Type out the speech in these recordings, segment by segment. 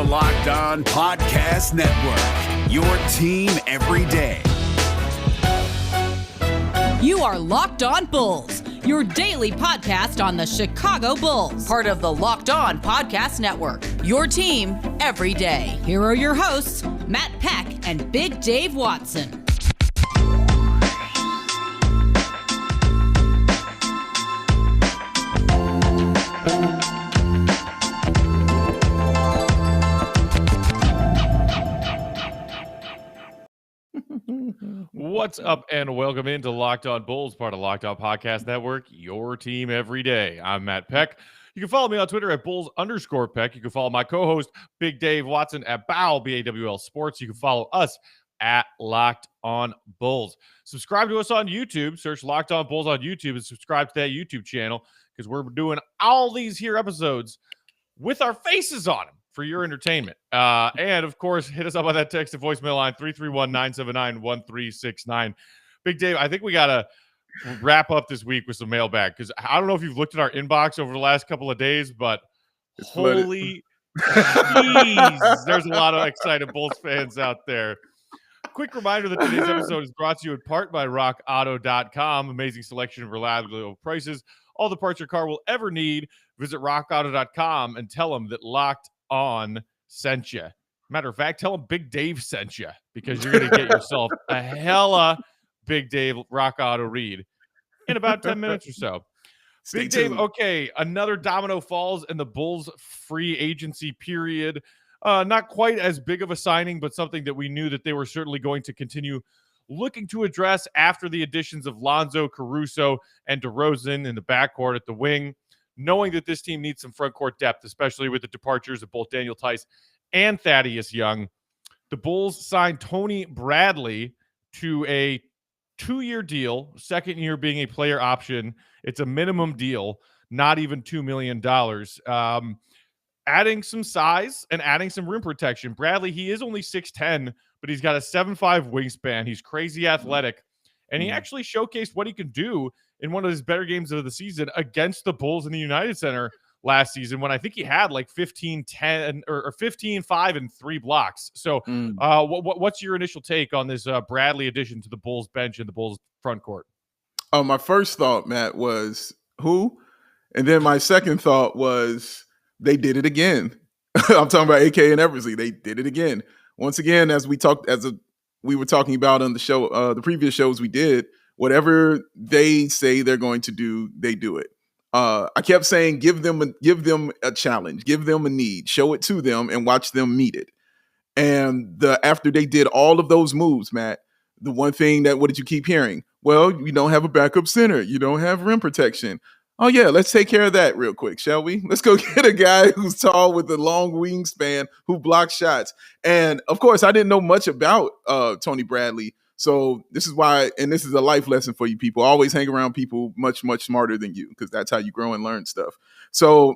the Locked On Podcast Network, your team every day. You are Locked On Bulls, your daily podcast on the Chicago Bulls. Part of the Locked On Podcast Network, your team every day. Here are your hosts, Matt Peck and Big Dave Watson. What's up and welcome into Locked On Bulls, part of Locked On Podcast Network, your team every day. I'm Matt Peck. You can follow me on Twitter at Bulls_Peck. You can follow my co-host, Big Dave Watson, at BAWL, B-A-W-L Sports. You can follow us at Locked On Bulls. Subscribe to us on YouTube. Search Locked On Bulls on YouTube and subscribe to that YouTube channel because we're doing all these here episodes with our faces on them for your entertainment. And, of course, hit us up on that text to voicemail line 331-979-1369. Big Dave, I think we got to wrap up this week with some mailbag because I don't know if you've looked at our inbox over the last couple of days, but holy jeez, there's a lot of excited Bulls fans out there. Quick reminder that today's episode is brought to you in part by RockAuto.com. Amazing selection of reliably low prices. All the parts your car will ever need. Visit RockAuto.com and tell them that Locked On sent you. Matter of fact, tell them Big Dave sent you because you're going to get yourself a hella Big Dave Rock Auto read in about 10 minutes or so. Stay Big tuned. Dave, okay, another domino falls in the Bulls free agency period. Not quite as big of a signing, but something that we knew that they were certainly going to continue looking to address after the additions of Lonzo, Caruso, and DeRozan in the backcourt at the wing, knowing that this team needs some front court depth, especially with the departures of both Daniel Tice and Thaddeus Young. The Bulls signed Tony Bradley to a 2-year deal, second year being a player option. It's a minimum deal, not even $2 million. Adding some size and adding some rim protection. Bradley, he is only 6'10", but he's got a 7'5" wingspan. He's crazy athletic, and he actually showcased what he can do in one of his better games of the season against the Bulls in the United Center last season when I think he had like 15-10 or 15-5 and 3 blocks. So what's your initial take on this Bradley addition to the Bulls bench and the Bulls front court? My first thought, Matt, was who? And then my second thought was they did it again. I'm talking about AK and Eversley. They did it again. Once again, as we were talking about on the show, the previous shows we did, whatever they say they're going to do, they do it. I kept saying, give them a challenge, give them a need, show it to them, and watch them meet it. And after they did all of those moves, Matt, the one thing what did you keep hearing? Well, you don't have a backup center, you don't have rim protection. Oh yeah, let's take care of that real quick, shall we? Let's go get a guy who's tall with a long wingspan who blocks shots. And of course, I didn't know much about Tony Bradley. So this is why, and this is a life lesson for you people. Always hang around people much, much smarter than you because that's how you grow and learn stuff. So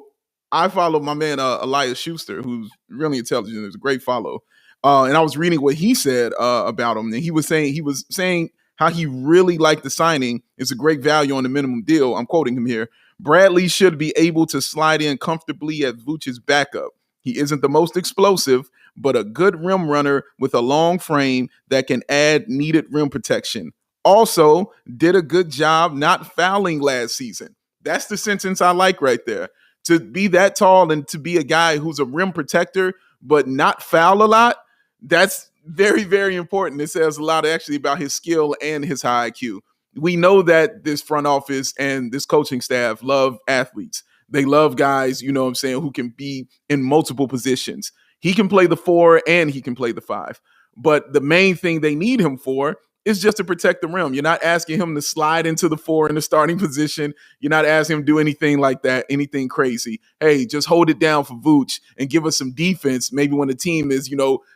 I follow my man, Elias Schuster, who's really intelligent. It was a great follow. And I was reading what he said about him. And he was saying how he really liked the signing. It's a great value on the minimum deal. I'm quoting him here. Bradley should be able to slide in comfortably as Vucevic's backup. He isn't the most explosive, but a good rim runner with a long frame that can add needed rim protection. Also, did a good job not fouling last season. That's the sentence I like right there. To be that tall and to be a guy who's a rim protector, but not foul a lot, that's very, very important. It says a lot actually about his skill and his high IQ. We know that this front office and this coaching staff love athletes. They love guys, you know what I'm saying, who can be in multiple positions. He can play the 4 and he can play the 5. But the main thing they need him for is just to protect the rim. You're not asking him to slide into the 4 in the starting position. You're not asking him to do anything like that, anything crazy. Hey, just hold it down for Vooch and give us some defense. Maybe when the team is,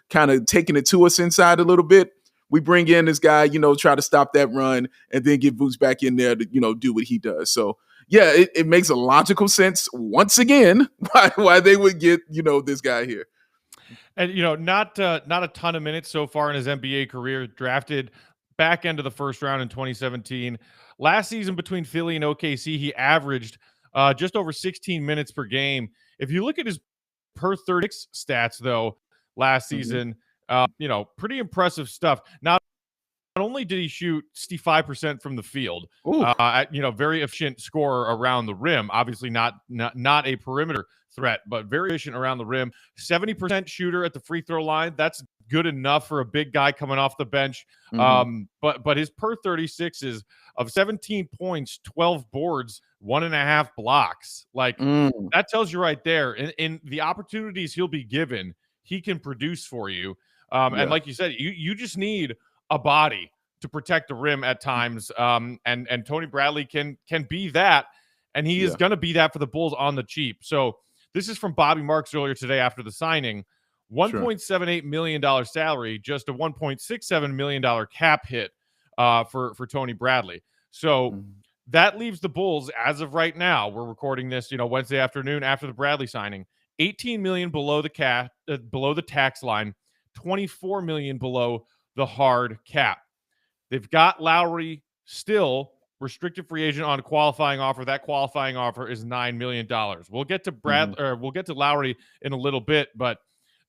kind of taking it to us inside a little bit, we bring in this guy, try to stop that run and then get Vooch back in there to, do what he does. So, yeah, it makes a logical sense once again why they would get, this guy here. And, not a ton of minutes so far in his NBA career, drafted back end of the first round in 2017. Last season between Philly and OKC, he averaged just over 16 minutes per game. If you look at his per 36 stats, though, last season, pretty impressive stuff. Not only did he shoot 65% from the field, very efficient scorer around the rim. Obviously not a perimeter threat, but very efficient around the rim. 70% shooter at the free throw line. That's good enough for a big guy coming off the bench. But his per 36 is of 17 points, 12 boards, 1.5 blocks. That tells you right there. In the opportunities he'll be given, he can produce for you. And like you said, you just need a body to protect the rim at times. And Tony Bradley can be that. And he is going to be that for the Bulls on the cheap. So this is from Bobby Marks earlier today after the signing. $1.78 million salary, just a $1.67 million cap hit for Tony Bradley. So that leaves the Bulls, as of right now, we're recording this, Wednesday afternoon after the Bradley signing, $18 million below the cap, below the tax line, $24 million below the hard cap. They've got Lauri still restricted free agent on a qualifying offer. That qualifying offer is $9 million. We'll get to we'll get to Lauri in a little bit, but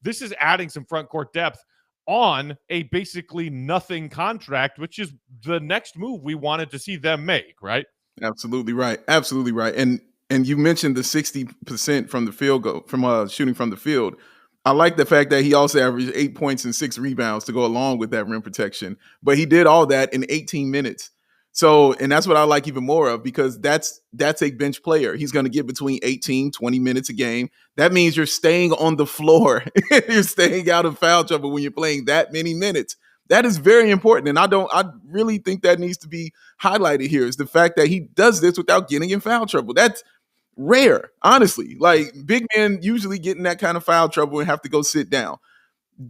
this is adding some front court depth on a basically nothing contract, which is the next move we wanted to see them make, right? Absolutely right. Absolutely right. And you mentioned the 60% from the field goal, from shooting from the field. I like the fact that he also averaged 8 points and 6 rebounds to go along with that rim protection. But he did all that in 18 minutes. So, and that's what I like even more of, because that's a bench player. He's going to get between 18, 20 minutes a game. That means you're staying on the floor. You're staying out of foul trouble when you're playing that many minutes. That is very important. And I really think that needs to be highlighted here, is the fact that he does this without getting in foul trouble. That's rare, honestly. Like, big men usually get in that kind of foul trouble and have to go sit down.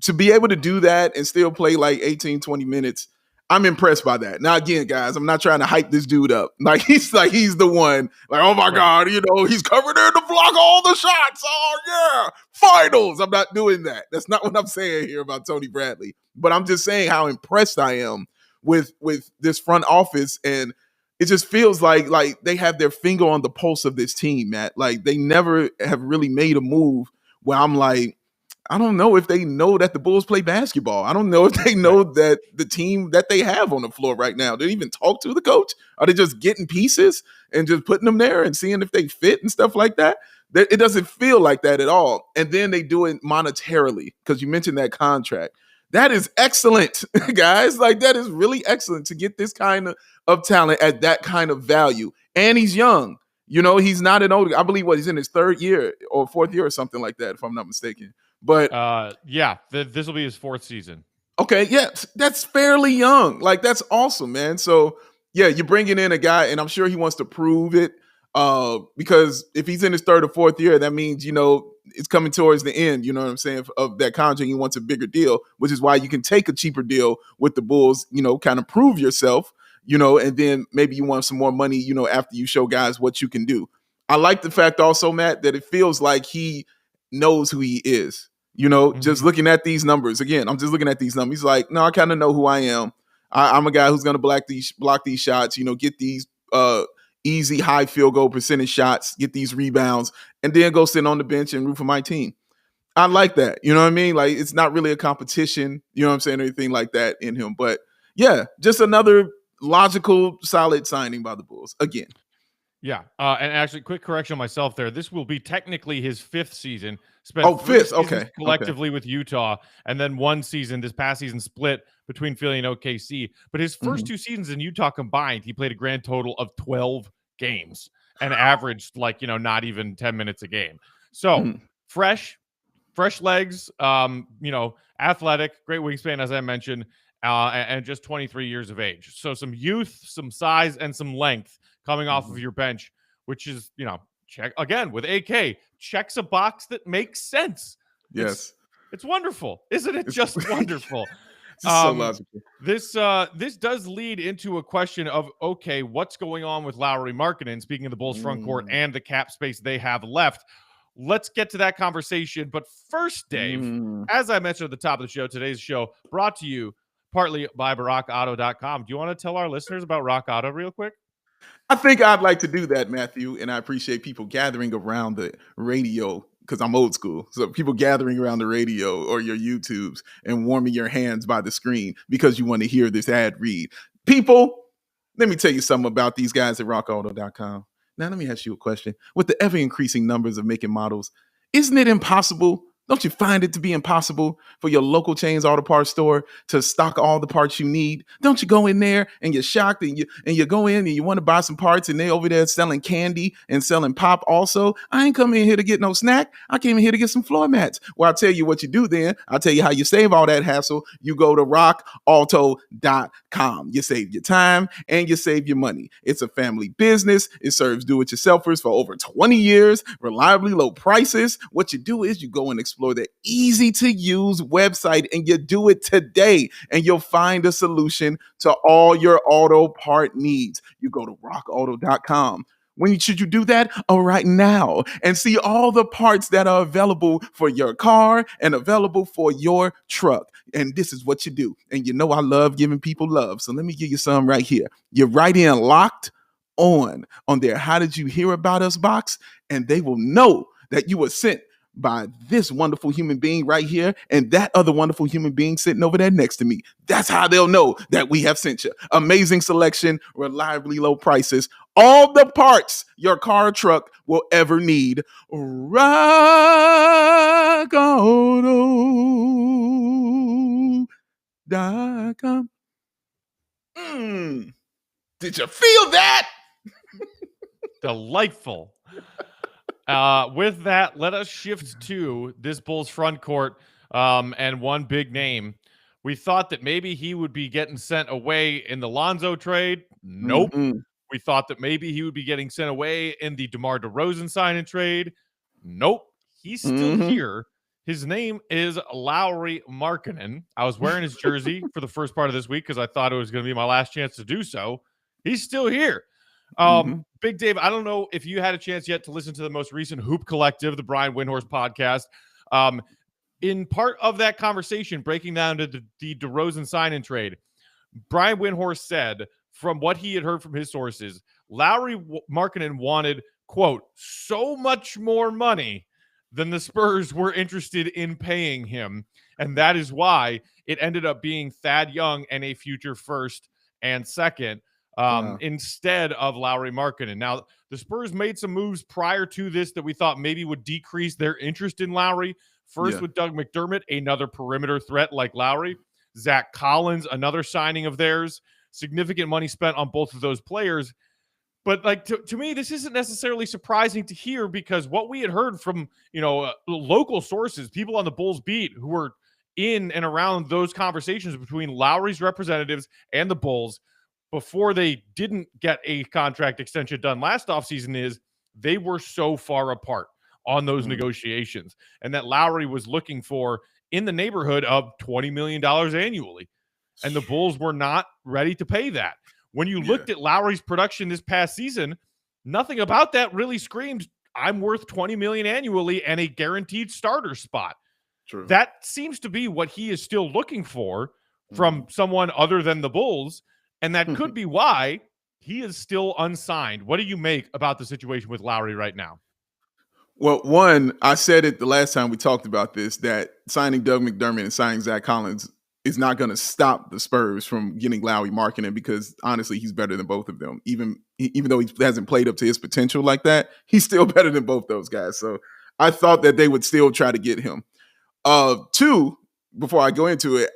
To be able to do that and still play like 18, 20 minutes, I'm impressed by that. Now, again, guys, I'm not trying to hype this dude up. He's the one. Like, oh my God, he's covered in to block all the shots. Oh yeah, finals. I'm not doing that. That's not what I'm saying here about Tony Bradley. But I'm just saying how impressed I am with this front office, and it just feels like they have their finger on the pulse of this team, Matt. Like, they never have really made a move where I'm like, I don't know if they know that the Bulls play basketball. I don't know if they know that the team that they have on the floor right now, they even talk to the coach. Are they just getting pieces and just putting them there and seeing if they fit and stuff like that? It doesn't feel like that at all. And then they do it monetarily, because you mentioned that contract. That is excellent, guys. Like, that is really excellent to get this kind of talent at that kind of value. And he's young. He's not an older. I believe he's in his 3rd year or 4th year or something like that, if I'm not mistaken. But this will be his 4th season. Okay, yeah, that's fairly young. Like, that's awesome, man. So yeah, you're bringing in a guy, and I'm sure he wants to prove it. Because if he's in his 3rd or 4th year, that means it's coming towards the end. You know what I'm saying, of that contract. He wants a bigger deal, which is why you can take a cheaper deal with the Bulls. Kind of prove yourself. And then maybe you want some more money. After you show guys what you can do. I like the fact also, Matt, that it feels like he knows who he is. Just looking at these numbers again. I'm just looking at these numbers. He's like, no, I kind of know who I am. I'm a guy who's going to block these shots. Get these easy high field goal percentage shots, get these rebounds, and then go sit on the bench and root for my team. I like that. You know what I mean? Like, it's not really a competition. You know what I'm saying? Or anything like that in him. But yeah, just another logical, solid signing by the Bulls again. Yeah, and actually, quick correction on myself there. This will be technically his 5th season. Spent 5th, okay. Collectively with Utah, and then 1 season, this past season, split between Philly and OKC. But his first 2 seasons in Utah combined, he played a grand total of 12 games and averaged not even 10 minutes a game. So fresh legs, athletic, great wingspan, as I mentioned, and just 23 years of age. So some youth, some size, and some length coming off of your bench, which is, check again with AK, checks a box that makes sense. Yes. It's wonderful. Isn't it just wonderful? So logical. This does lead into a question of, okay, what's going on with Lauri Markkanen, speaking of the Bulls front court and the cap space they have left. Let's get to that conversation. But first, Dave, as I mentioned at the top of the show, today's show brought to you partly by RockAuto.com. Do you want to tell our listeners about Rock Auto real quick? I think I'd like to do that, Matthew, and I appreciate people gathering around the radio because I'm old school. So people gathering around the radio or your YouTubes and warming your hands by the screen because you want to hear this ad read. People, let me tell you something about these guys at rockauto.com. Now, let me ask you a question. With the ever-increasing numbers of making models, isn't it impossible? Don't you find it to be impossible for your local chain's auto parts store to stock all the parts you need? Don't you go in there and you're shocked and you go in and you want to buy some parts and they over there selling candy and selling pop also? I ain't coming in here to get no snack. I came in here to get some floor mats. Well, I'll tell you what you do then. I'll tell you how you save all that hassle. You go to rockauto.com. You save your time and you save your money. It's a family business. It serves do-it-yourselfers for over 20 years. Reliably low prices. What you do is you go and explore the easy-to-use website and you do it today, and you'll find a solution to all your auto part needs. You go to rockauto.com. When should you do that? Oh, right now, and see all the parts that are available for your car and available for your truck. And this is what you do. And you know I love giving people love, so let me give you some right here. You write in locked on their How Did You Hear About Us box, and they will know that you were sent by this wonderful human being right here and that other wonderful human being sitting over there next to me. That's how they'll know that we have sent you. Amazing selection, reliably low prices, all the parts your car or truck will ever need. RockAuto.com. Did you feel that? Delightful. With that, let us shift to this Bulls front court and one big name. We thought that maybe he would be getting sent away in the Lonzo trade. Nope. We thought that maybe he would be getting sent away in the DeMar DeRozan signing trade. Nope. He's still here. His name is Lauri Markkanen. I was wearing his jersey for the first part of this week because I thought it was going to be my last chance to do so. He's still here. Big Dave, I don't know if you had a chance yet to listen to the most recent Hoop Collective, the Brian Windhorst podcast. In part of that conversation, breaking down to the DeRozan sign-in trade, Brian Windhorst said, from what he had heard from his sources, Lauri Markkanen wanted, quote, so much more money than the Spurs were interested in paying him. And that is why it ended up being Thad Young and a future first and second. Instead of Lauri Markkanen. Now, the Spurs made some moves prior to this that we thought maybe would decrease their interest in Lauri. First with Doug McDermott, another perimeter threat like Lauri. Zach Collins, another signing of theirs. Significant money spent on both of those players. But like to me, this isn't necessarily surprising to hear because what we had heard from, local sources, people on the Bulls beat who were in and around those conversations between Lauri's representatives and the Bulls before they didn't get a contract extension done last offseason is they were so far apart on those negotiations, and that Lauri was looking for in the neighborhood of $20 million annually, and the Bulls were not ready to pay that. When you looked at Lauri's production this past season, nothing about that really screamed, I'm worth $20 million annually and a guaranteed starter spot. True. That seems to be what he is still looking for from someone other than the Bulls. And that could be why he is still unsigned. What do you make about the situation with Lauri right now? Well, one, I said it the last time we talked about this, that signing Doug McDermott and signing Zach Collins is not going to stop the Spurs from getting Lauri Markkanen because, honestly, he's better than both of them. Even though he hasn't played up to his potential like that, he's still better than both those guys. So I thought that they would still try to get him. Two, before I go into it,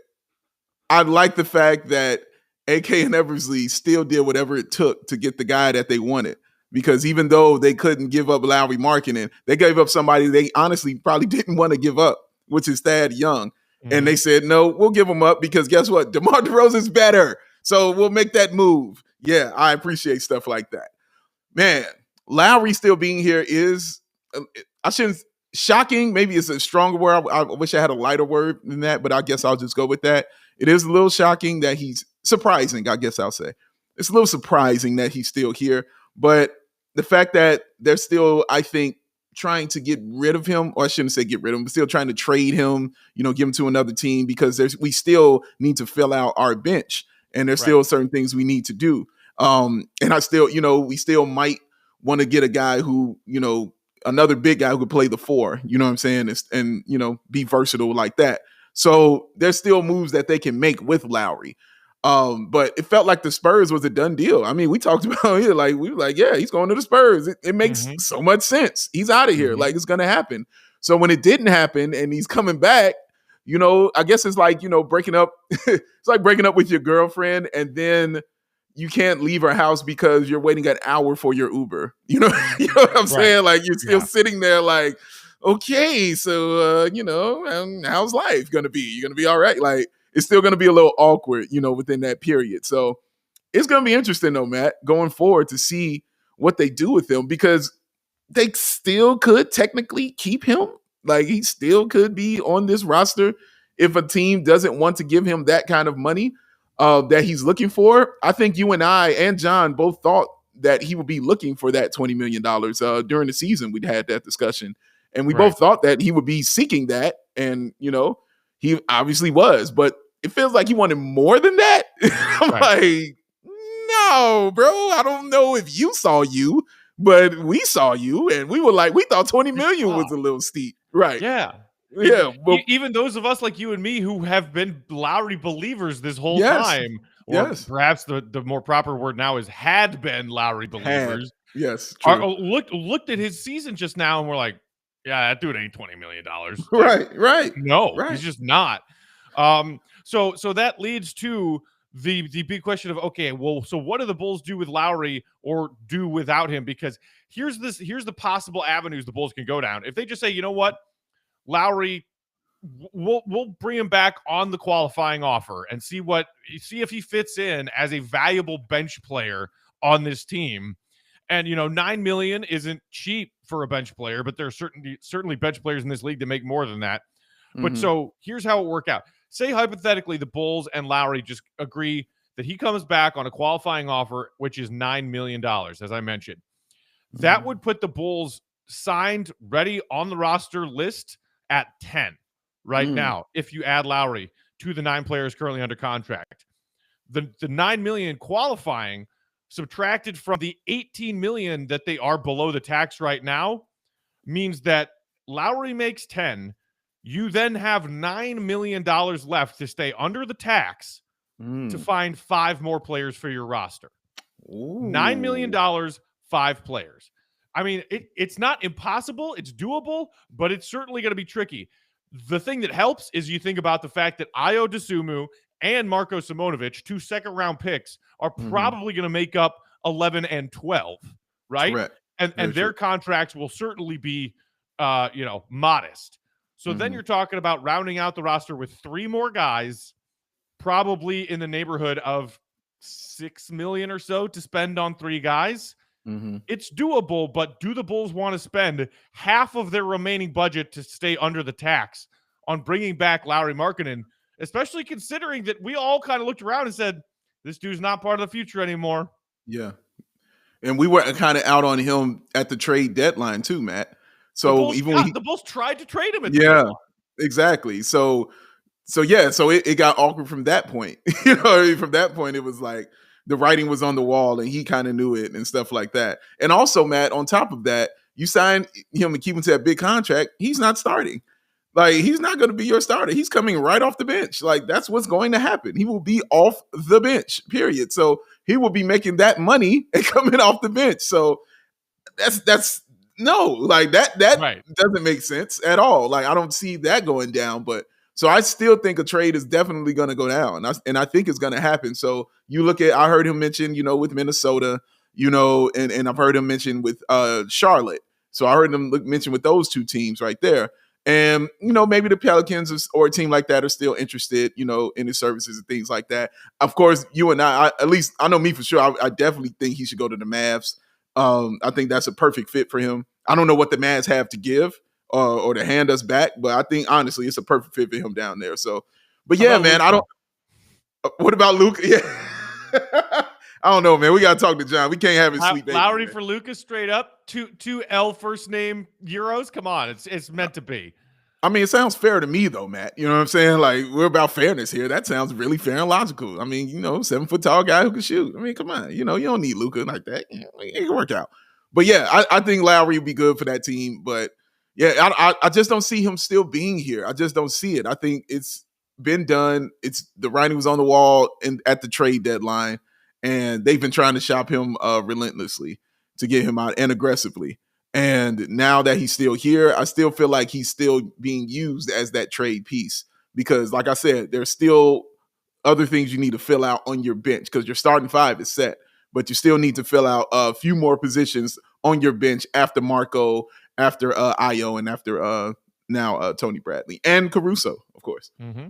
I like the fact that AK and Eversley still did whatever it took to get the guy that they wanted. Because even though they couldn't give up Lauri Markkanen, they gave up somebody they honestly probably didn't want to give up, which is Thad Young. And they said, no, we'll give him up because guess what? DeMar DeRozan's better. So we'll make that move. Yeah, I appreciate stuff like that. Man, Lauri still being here is, shocking. Maybe it's a stronger word. I wish I had a lighter word than that, but I guess I'll just go with that. It is a little shocking that he's surprising, I guess I'll say. It's a little surprising that he's still here, but the fact that they're still, I think, trying to get rid of him, or I shouldn't say get rid of him, but still trying to trade him, give him to another team because we still need to fill out our bench and there's still certain things we need to do. And I still, we still might want to get a guy who, another big guy who could play the 4, you know what I'm saying, and be versatile like that. So there's still moves that they can make with Lauri. But it felt like the Spurs was a done deal. I mean, we talked about it, like we were like, yeah, he's going to the Spurs. It makes so much sense. He's out of here. Like, it's going to happen. So when it didn't happen and he's coming back, I guess it's like, breaking up. It's like breaking up with your girlfriend and then you can't leave her house because you're waiting an hour for your Uber. You know what I'm saying? Like, you're still sitting there like, okay, so, how's life going to be? You're going to be all right? Like, it's still going to be a little awkward, within that period. So it's going to be interesting, though, Matt, going forward to see what they do with him, because they still could technically keep him. Like, he still could be on this roster if a team doesn't want to give him that kind of money that he's looking for. I think you and I and John both thought that he would be looking for that $20 million during the season. We'd had that discussion. And we both thought that he would be seeking that. And, he obviously was. But it feels like he wanted more than that. I'm like, no, bro. I don't know if you saw you, but we saw you. And we were like, we thought 20 million was a little steep. Right. Yeah. Yeah. But even those of us like you and me who have been Lauri believers this whole time, or perhaps the more proper word now is had been Lauri believers. Yes. True. Looked at his season just now and we're like, yeah, that dude ain't $20 million. Right. No, he's just not. So that leads to the big question of, okay, well, so what do the Bulls do with Lauri or do without him? Because here's the possible avenues the Bulls can go down. If they just say, you know what, Lauri, we'll bring him back on the qualifying offer and see if he fits in as a valuable bench player on this team. And, $9 million isn't cheap for a bench player, but there are certainly bench players in this league that make more than that. But so here's how it work out. Say hypothetically the Bulls and Lauri just agree that he comes back on a qualifying offer, which is $9 million, as I mentioned. That would put the Bulls signed, ready on the roster list at 10 right now, if you add Lauri to the 9 players currently under contract. The $9 million qualifying subtracted from the $18 million that they are below the tax right now means that Lauri makes 10. You then have $9 million left to stay under the tax to find 5 more players for your roster. $9 million, 5 players. I mean, it's not impossible. It's doable, but it's certainly going to be tricky. The thing that helps is you think about the fact that Ayo Dosunmu and Marko Simonovic, 2 second-round picks, are probably going to make up 11 and 12, right? Correct. And their contracts will certainly be, modest. So then you're talking about rounding out the roster with 3 more guys, probably in the neighborhood of $6 million or so to spend on 3 guys. It's doable, but do the Bulls want to spend half of their remaining budget to stay under the tax on bringing back Lauri Markkanen, especially considering that we all kind of looked around and said, this dude's not part of the future anymore. Yeah. And we were kind of out on him at the trade deadline too, Matt. So the Bulls tried to trade him at the deadline. Exactly. So it got awkward from that point. From that point, it was like the writing was on the wall and he kind of knew it and stuff like that. And also, Matt, on top of that, you signed him and keep him to that big contract. He's not starting. Like, he's not going to be your starter. He's coming right off the bench. Like, that's what's going to happen. He will be off the bench, period. So he will be making that money and coming off the bench. So that's no, like that doesn't make sense at all. Like, I don't see that going down. But so I still think a trade is definitely going to go down. And I think it's going to happen. So you look at, I heard him mention, with Minnesota, and I've heard him mention with Charlotte. So I heard him mention with those 2 teams right there. And, maybe the Pelicans or a team like that are still interested, in his services and things like that. Of course, you and I at least I know me for sure. I definitely think he should go to the Mavs. I think that's a perfect fit for him. I don't know what the Mavs have to give or to hand us back, but I think honestly it's a perfect fit for him down there. So, but yeah, man, Luka? I don't. What about Luka? Yeah. I don't know, man. We got to talk to John. We can't have his sweet baby. Lauri for Luka straight up. Two L first name Euros. Come on. It's meant to be. I mean, it sounds fair to me though, Matt. You know what I'm saying? Like, we're about fairness here. That sounds really fair and logical. I mean, 7 foot tall guy who can shoot. I mean, come on. You don't need Luka like that. It can work out. But yeah, I think Lauri would be good for that team. But yeah, I just don't see him still being here. I just don't see it. I think it's been done. It's the writing was on the wall at the trade deadline, and they've been trying to shop him relentlessly to get him out and aggressively. And now that he's still here, I still feel like he's still being used as that trade piece because, like I said, there's still other things you need to fill out on your bench because your starting five is set, but you still need to fill out a few more positions on your bench after Marco, after Ayo, and after now Tony Bradley and Caruso, of course. Mm-hmm.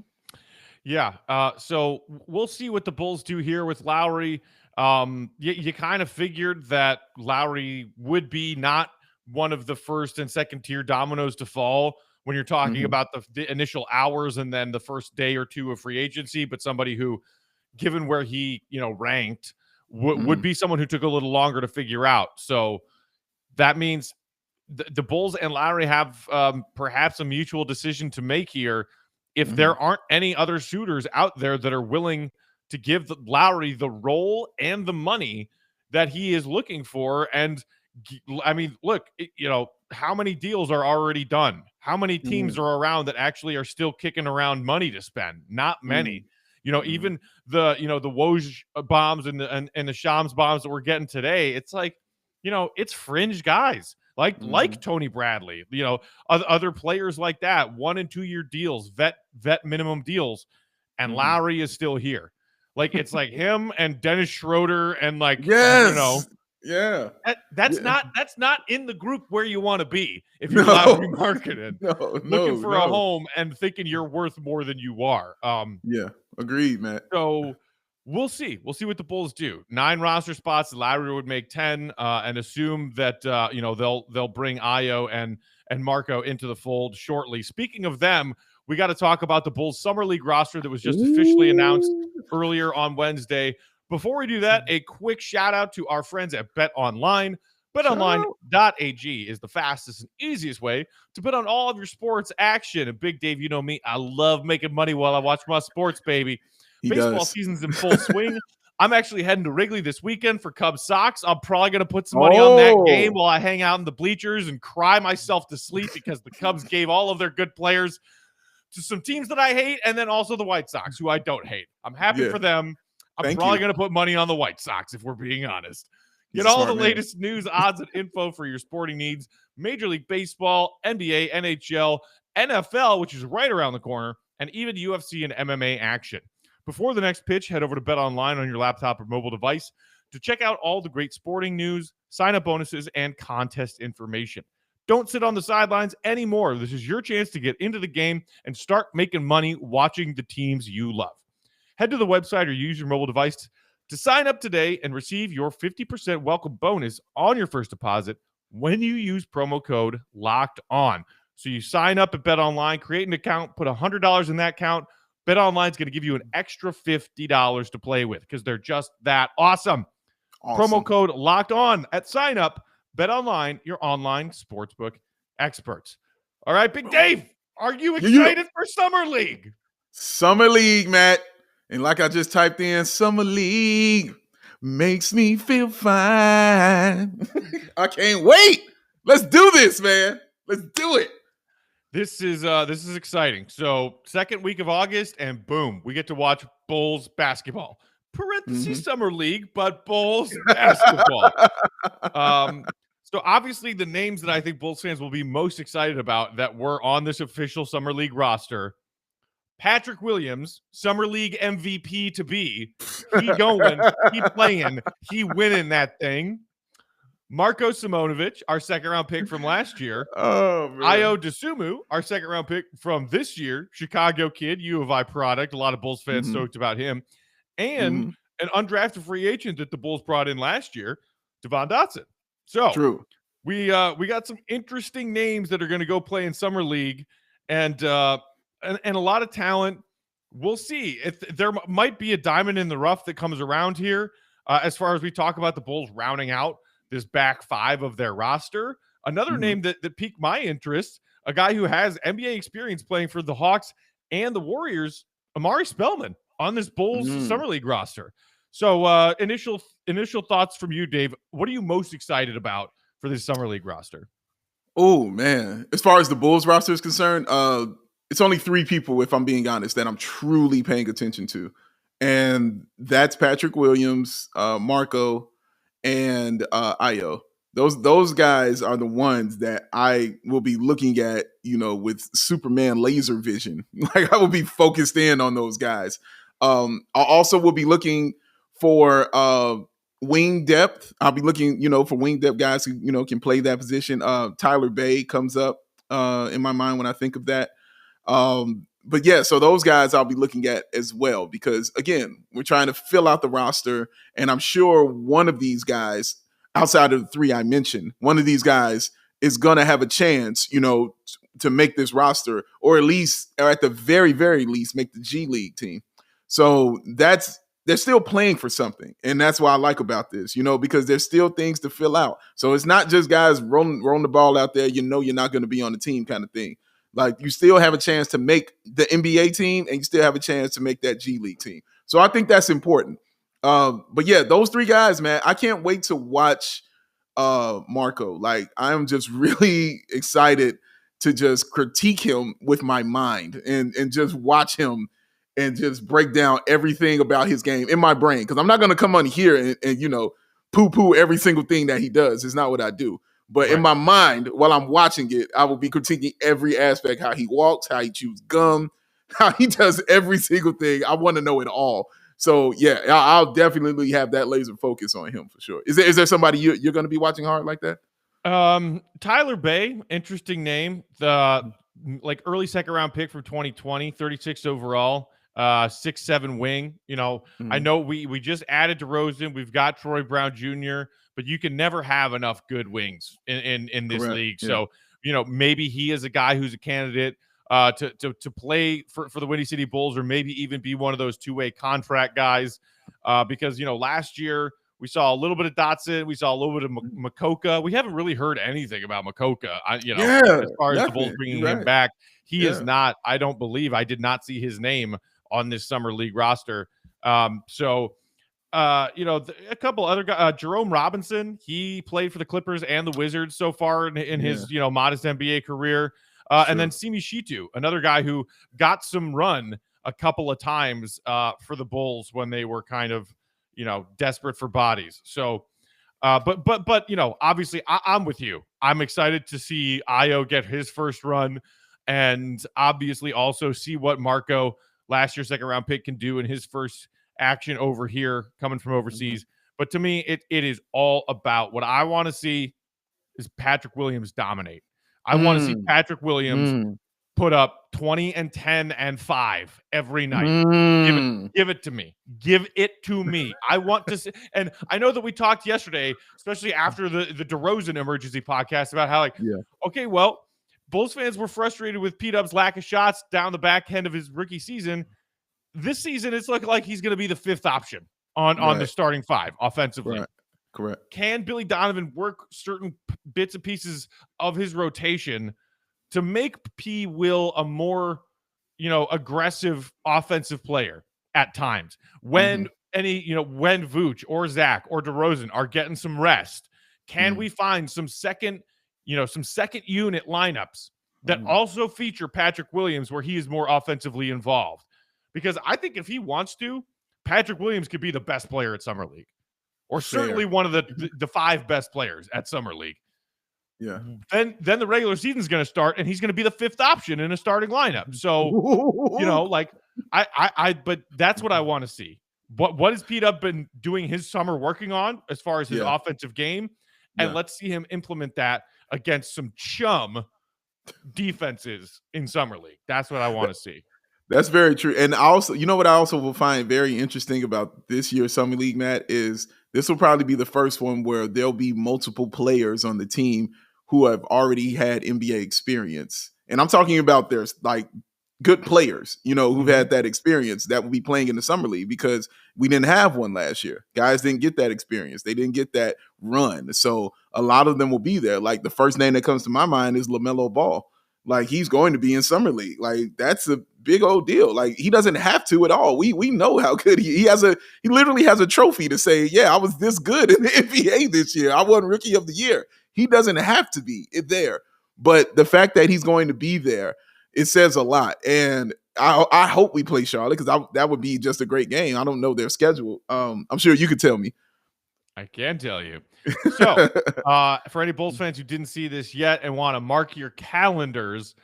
Yeah. So we'll see what the Bulls do here with Lauri. You kind of figured that Lauri would be not one of the first and second tier dominoes to fall when you're talking about the initial hours and then the first day or two of free agency, but somebody who, given where he, ranked, would be someone who took a little longer to figure out. So that means the Bulls and Lauri have perhaps a mutual decision to make here. If there aren't any other shooters out there that are willing to give Lauri the role and the money that he is looking for. And I mean, look, how many deals are already done? How many teams are around that actually are still kicking around money to spend? Not many. Even the Woj bombs and the Shams bombs that we're getting today, it's like, it's fringe guys like Tony Bradley, other players like that, 1 and 2 year deals, vet minimum deals, and Lauri is still here. Like it's like him and Dennis Schroeder and yeah. That's not in the group where you want to be if you're Lauri Markkanen, looking for a home and thinking you're worth more than you are. Yeah, agreed, Matt. So we'll see. We'll see what the Bulls do. 9 roster spots. Lauri would make 10, and assume that they'll bring Ayo and Marco into the fold shortly. Speaking of them, we got to talk about the Bulls Summer League roster that was just officially announced earlier on Wednesday. Before we do that, a quick shout out to our friends at BetOnline. BetOnline.ag is the fastest and easiest way to bet on all of your sports action. And Big Dave, you know me, I love making money while I watch my sports, baby. Baseball season's in full swing. I'm actually heading to Wrigley this weekend for Cubs Sox. I'm probably going to put some money on that game while I hang out in the bleachers and cry myself to sleep because the Cubs gave all of their good players to some teams that I hate, and then also the White Sox, who I don't hate. I'm happy for them. I'm probably going to put money on the White Sox, if we're being honest. Get all the latest news, odds, and info for your sporting needs. Major League Baseball, NBA, NHL, NFL, which is right around the corner, and even UFC and MMA action. Before the next pitch, head over to BetOnline on your laptop or mobile device to check out all the great sporting news, sign-up bonuses, and contest information. Don't sit on the sidelines anymore. This is your chance to get into the game and start making money watching the teams you love. Head to the website or use your mobile device to sign up today and receive your 50% welcome bonus on your first deposit when you use promo code LOCKEDON. So you sign up at BetOnline, create an account, put $100 in that account. BetOnline is going to give you an extra $50 to play with because they're just that awesome. Promo code LOCKEDON at sign up. BetOnline, your online sportsbook experts. All right, Big Dave, are you excited for Summer League? Summer League, Matt. And like I just typed in, Summer League makes me feel fine. I can't wait. Let's do this, man. Let's do it. This is exciting. So second week of August, and boom, we get to watch Bulls basketball. Parentheses Summer League, but Bulls basketball. So obviously the names that I think Bulls fans will be most excited about that were on this official Summer League roster: Patrick Williams, Summer League MVP to be. He going, he playing, he winning that thing. Marko Simonovic, our second-round pick from last year. Ayo Dosunmu, our second-round pick from this year. Chicago kid, U of I product. A lot of Bulls fans stoked about him. And an undrafted free agent that the Bulls brought in last year, Devon Dotson. So we got some interesting names that are going to go play in Summer League, and a lot of talent. We'll see if there might be a diamond in the rough that comes around here. As far as we talk about the Bulls rounding out this back five of their roster, another name that piqued my interest, a guy who has NBA experience playing for the Hawks and the Warriors, Amari Spellman, on this Bulls Summer League roster. So initial thoughts from you, Dave. What are you most excited about for this summer league roster? Oh man, as far as the Bulls roster is concerned, it's only 3 people, if I'm being honest, that I'm truly paying attention to, and that's Patrick Williams, Marco, and Io. Those guys are the ones that I will be looking at, with Superman laser vision. Like I will be focused in on those guys. I also will be looking for wing depth. I'll be looking, for wing depth guys who, can play that position. Tyler Bay comes up in my mind when I think of that. But yeah, so those guys I'll be looking at as well, because again, we're trying to fill out the roster, and I'm sure one of these guys, outside of the 3 I mentioned, one of these guys is going to have a chance, to make this roster, or at the very, very least, make the G League team. So they're still playing for something. And that's what I like about this, because there's still things to fill out. So it's not just guys rolling the ball out there, you're not going to be on the team kind of thing. Like you still have a chance to make the NBA team, and you still have a chance to make that G League team. So I think that's important. But yeah, those 3 guys, man, I can't wait to watch Marco. Like I'm just really excited to just critique him with my mind and just watch him and just break down everything about his game in my brain. Because I'm not going to come on here and poo-poo every single thing that he does. It's not what I do. But in my mind, while I'm watching it, I will be critiquing every aspect, how he walks, how he chews gum, how he does every single thing. I want to know it all. So, yeah, I'll definitely have that laser focus on him for sure. Is there somebody you're going to be watching hard like that? Tyler Bay, interesting name. The early second round pick from 2020, 36 overall, 6'7" wing. I know we just added DeRozan. We've got Troy Brown Jr., but you can never have enough good wings in this league. Yeah. So, maybe he is a guy who's a candidate to play for the Windy City Bulls, or maybe even be one of those 2-way contract guys. Because, last year we saw a little bit of Dotson. We saw a little bit of Makoka. We haven't really heard anything about Makoka, as far as the Bulls bringing him back. He is not, I did not see his name on this summer league roster. A couple other guys, Jerome Robinson, he played for the Clippers and the Wizards so far in his, modest NBA career. And then Simi Shitu, another guy who got some run a couple of times for the Bulls when they were kind of, desperate for bodies. So, but obviously I'm with you. I'm excited to see Io get his first run, and obviously also see what Marco, last year's second round pick, can do in his first action over here coming from overseas. Mm-hmm. But to me, it is all about what I want to see is Patrick Williams dominate. I want to see Patrick Williams put up 20 and 10 and 5 every night. Give it to me. Give it to me. I want to see. And I know that we talked yesterday, especially after the DeRozan emergency podcast, about how okay, well, Bulls fans were frustrated with P-Dub's lack of shots down the back end of his rookie season. This season, it's looking like he's going to be the 5th option on the starting 5 offensively. Right. Correct. Can Billy Donovan work certain bits and pieces of his rotation to make P. Will a more, aggressive offensive player at times? When when Vooch or Zach or DeRozan are getting some rest, can we find some second unit lineups that also feature Patrick Williams where he is more offensively involved? Because I think if he wants to, Patrick Williams could be the best player at Summer League, or certainly one of the 5 best players at Summer League. Yeah. Then the regular season's going to start, and he's going to be the 5th option in a starting lineup. So, but that's what I want to see. What has Pete Up been doing his summer working on as far as his offensive game? And let's see him implement that against some chum defenses in Summer League. That's what I want to see. That's very true. And also, what I also will find very interesting about this year's Summer League, Matt, is this will probably be the first one where there'll be multiple players on the team who have already had NBA experience. And I'm talking about there's good players, who've had that experience that will be playing in the Summer League, because we didn't have one last year. Guys didn't get that experience. They didn't get that run. So a lot of them will be there. Like the first name that comes to my mind is LaMelo Ball. Like he's going to be in Summer League. Like that's a big old deal. Like he doesn't have to at all. We know how good he literally has a trophy to say, yeah, I was this good in the NBA this year. I won Rookie of the Year. He doesn't have to be there. But the fact that he's going to be there, it says a lot. And I hope we play Charlotte because that would be just a great game. I don't know their schedule. I'm sure you could tell me. I can tell you. So, for any Bulls fans who didn't see this yet and want to mark your calendars,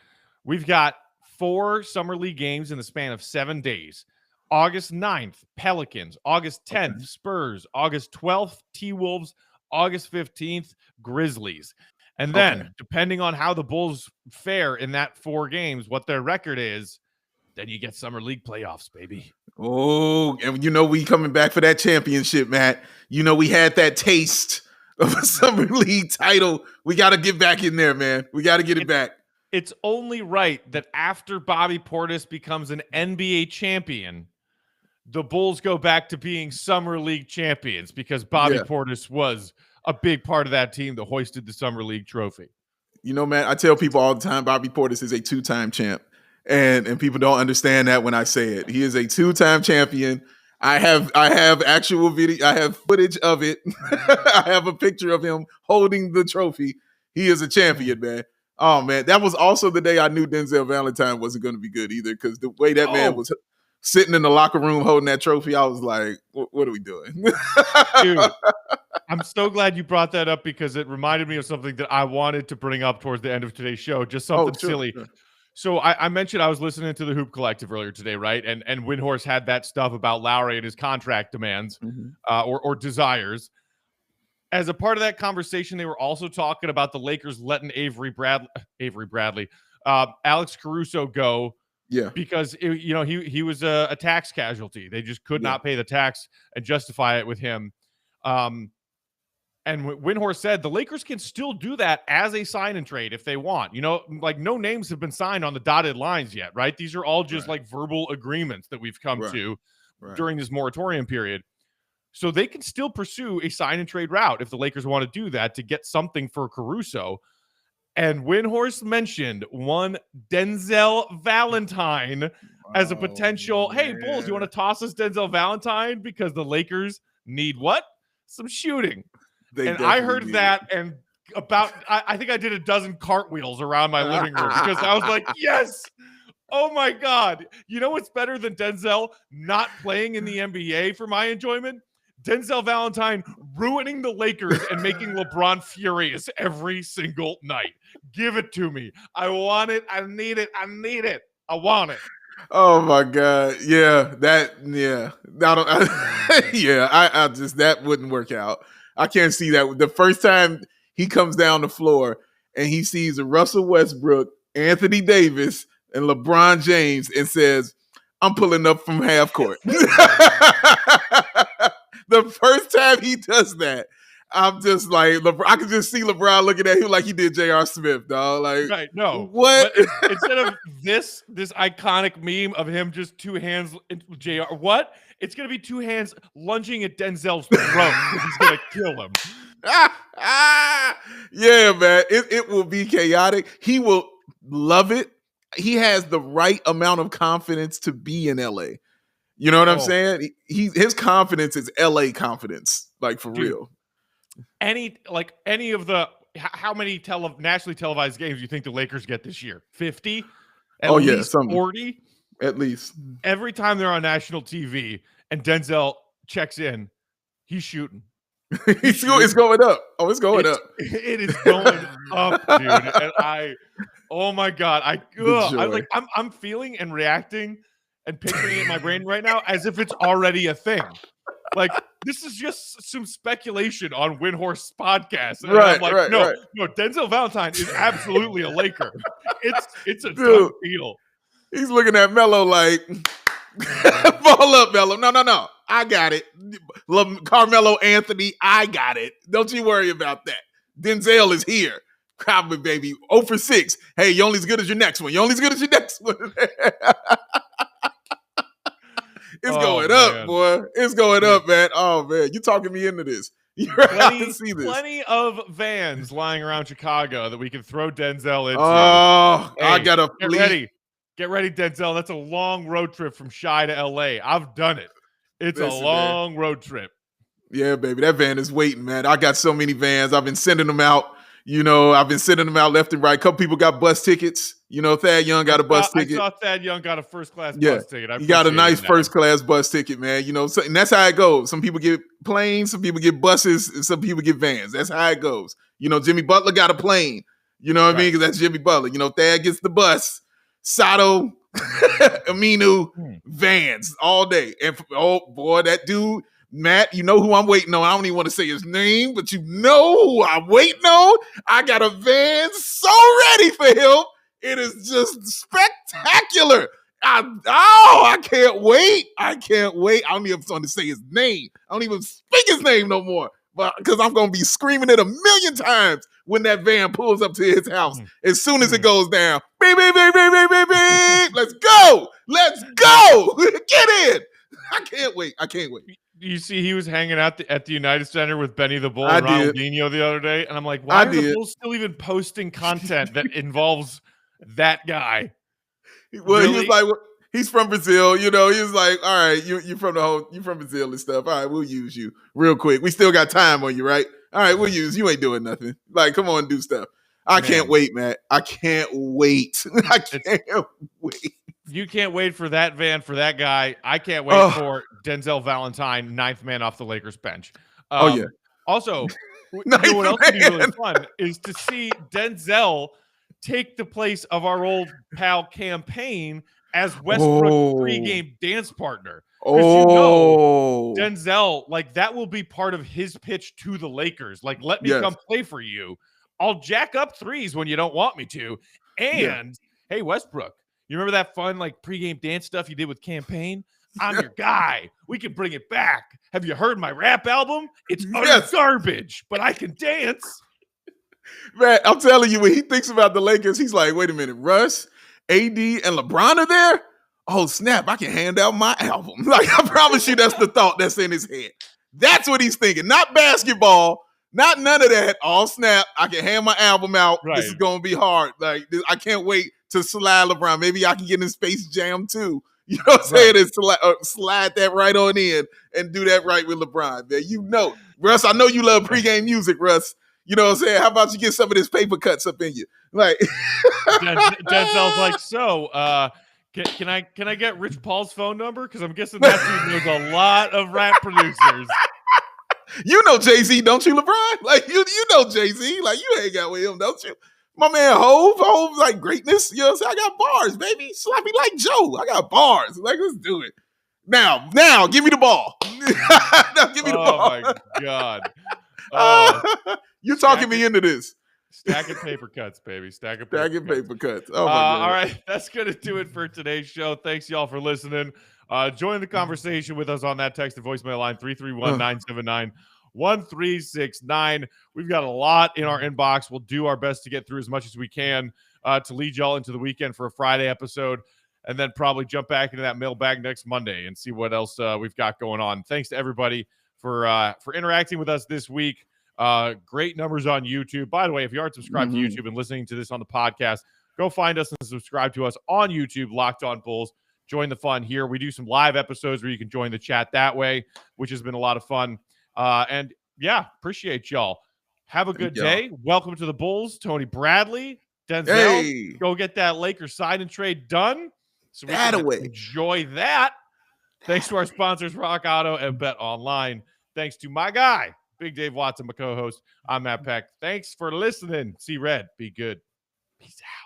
we've got 4 Summer League games in the span of 7 days. August 9th, Pelicans. August 10th, Spurs. August 12th, T-Wolves. August 15th, Grizzlies. And then, depending on how the Bulls fare in that 4 games, what their record is, then you get Summer League playoffs, baby. Oh, and we coming back for that championship, Matt. We had that taste of a Summer League title. We got to get back in there, man. We got to get it back. It's only right that after Bobby Portis becomes an NBA champion, the Bulls go back to being Summer League champions because Bobby Portis was a big part of that team that hoisted the Summer League trophy. Man, I tell people all the time, Bobby Portis is a 2-time champ. And people don't understand that when I say it. He is a 2-time champion. I have actual video. I have footage of it. I have a picture of him holding the trophy. He is a champion, man. Oh, man. That was also the day I knew Denzel Valentine wasn't going to be good either because the way that man was sitting in the locker room holding that trophy, I was like, what are we doing? Dude, I'm so glad you brought that up because it reminded me of something that I wanted to bring up towards the end of today's show. Just something silly. Sure. So I mentioned I was listening to the Hoop Collective earlier today, right? And Windhorst had that stuff about Lauri and his contract demands or desires. As a part of that conversation, they were also talking about the Lakers letting Alex Caruso go. Yeah, because he was a tax casualty. They just could not pay the tax and justify it with him. And Windhorst said the Lakers can still do that as a sign and trade if they want. No names have been signed on the dotted lines yet, right? These are all just like verbal agreements that we've come to during this moratorium period. So they can still pursue a sign and trade route if the Lakers want to do that to get something for Caruso. And Windhorst mentioned one Denzel Valentine as a potential, hey, Bulls, you want to toss us Denzel Valentine? Because the Lakers need what? Some shooting. And I heard that and I think I did a dozen cartwheels around my living room because I was like, yes. Oh, my God. You know what's better than Denzel not playing in the NBA for my enjoyment? Denzel Valentine ruining the Lakers and making LeBron furious every single night. Give it to me. I want it. I need it. I need it. I want it. Oh my God. Yeah. That wouldn't work out. I can't see that. The first time he comes down the floor and he sees Russell Westbrook, Anthony Davis, and LeBron James and says, I'm pulling up from half court. The first time he does that, I'm just like, I can just see LeBron looking at him like he did J.R. Smith, dog. Like, right? No, what? Instead of this iconic meme of him just 2 hands, J.R. What? It's gonna be 2 hands lunging at Denzel's throat because he's gonna kill him. Yeah, man. It will be chaotic. He will love it. He has the right amount of confidence to be in LA. You know what I'm saying? His confidence is LA confidence, like for real. Any of the how many nationally televised games do you think the Lakers get this year? 50? At least 40? At least. Every time they're on national TV and Denzel checks in, he's shooting. It's going up. Oh, it's going up. It is going up, dude. And oh my God, I'm feeling and reacting and picturing it in my brain right now as if it's already a thing. Like, this is just some speculation on Windhorst's podcast. And I'm like, no, Denzel Valentine is absolutely a Laker. It's a done deal. He's looking at Melo like, ball up, Melo. No. I got it. Carmelo Anthony, I got it. Don't you worry about that. Denzel is here. Probably, baby. 0 for 6. Hey, you're only as good as your next one. It's going up, boy. It's going up, man. Oh, man. You talking me into this. Plenty of vans lying around Chicago that we can throw Denzel into. Oh, hey, I got to Get ready, Denzel. That's a long road trip from Chi to LA. I've done it. It's a long road trip. Yeah, baby. That van is waiting, man. I got so many vans. I've been sending them out. I've been sending them out left and right. A couple people got bus tickets. Thad Young got a bus ticket. I saw Thad Young got a first-class bus ticket. He got a nice first-class bus ticket, man. And that's how it goes. Some people get planes, some people get buses, and some people get vans. That's how it goes. Jimmy Butler got a plane. You know what I mean? Because that's Jimmy Butler. Thad gets the bus. Sato, Aminu, vans all day. And oh boy, that dude, Matt, you know who I'm waiting on. I don't even want to say his name, but you know who I'm waiting on. I got a van so ready for him. It is just spectacular. I can't wait. I don't even want to say his name. I don't even speak his name no more. But because I'm going to be screaming it a million times when that van pulls up to his house. As soon as it goes down, beep, beep, beep, beep, beep, beep, beep. Let's go. Get in. I can't wait. You see, he was hanging out at the United Center with Benny the Bull and Ronaldinho the other day, and I'm like, why are the Bulls still even posting content that involves that guy? Well, really? He was like, he's from Brazil, He was like, all right, you from Brazil and stuff. All right, we'll use you real quick. We still got time on you, right? All right, we'll use you. Ain't doing nothing. Like, come on, do stuff. I can't wait, Matt. I can't wait. You can't wait for that van for that guy. I can't wait for Denzel Valentine, ninth man off the Lakers bench. Also, what else would be really fun is to see Denzel take the place of our old pal Campaign as Westbrook's pregame dance partner. Because Denzel, like, that will be part of his pitch to the Lakers. Like, let me come play for you. I'll jack up threes when you don't want me to. And hey, Westbrook, you remember that fun like pregame dance stuff you did with Campaign? I'm your guy. We can bring it back. Have you heard my rap album? It's utter garbage, but I can dance. Man, I'm telling you, when he thinks about the Lakers, he's like, wait a minute, Russ, AD, and LeBron are there? Oh, snap, I can hand out my album. Like, I promise you that's the thought that's in his head. That's what he's thinking. Not basketball, not none of that. Oh, snap, I can hand my album out. Right. This is going to be hard. Like, I can't wait to slide LeBron. Maybe I can get in Space Jam too. You know what I'm saying? And slide that right on in and do that right with LeBron, man. Russ, I know you love pregame music, Russ. You know what I'm saying? How about you get some of this paper cuts up in you? Like Denzel's like, so can I get Rich Paul's phone number? Because I'm guessing that dude knows a lot of rap producers. You know Jay-Z, don't you, LeBron? Like you know Jay-Z. Like you hang out with him, don't you? My man Hove like greatness. You know what I'm saying? I got bars, baby. Slap me like Joe. I got bars. Like, let's do it. Now, give me the ball. Now, give me the ball. Oh my God. You're talking me into this. Stacking paper cuts, baby. Stacking paper cuts. Oh my God. All right, that's going to do it for today's show. Thanks, y'all, for listening. Join the conversation with us on that text and voicemail line, 331-979-1369. We've got a lot in our inbox. We'll do our best to get through as much as we can to lead y'all into the weekend for a Friday episode, and then probably jump back into that mailbag next Monday and see what else we've got going on. Thanks to everybody for interacting with us this week. Great numbers on YouTube. By the way, if you aren't subscribed to YouTube and listening to this on the podcast, go find us and subscribe to us on YouTube, Locked On Bulls. Join the fun here. We do some live episodes where you can join the chat that way, which has been a lot of fun. And yeah, appreciate y'all. Have a good day. Welcome to the Bulls, Tony Bradley, Denzel. Hey. Go get that Lakers sign and trade done so we can enjoy that. Thanks to our sponsors, Rock Auto and BetOnline. Thanks to my guy, Big Dave Watson, my co-host. I'm Matt Peck. Thanks for listening. See red. Be good. Peace out.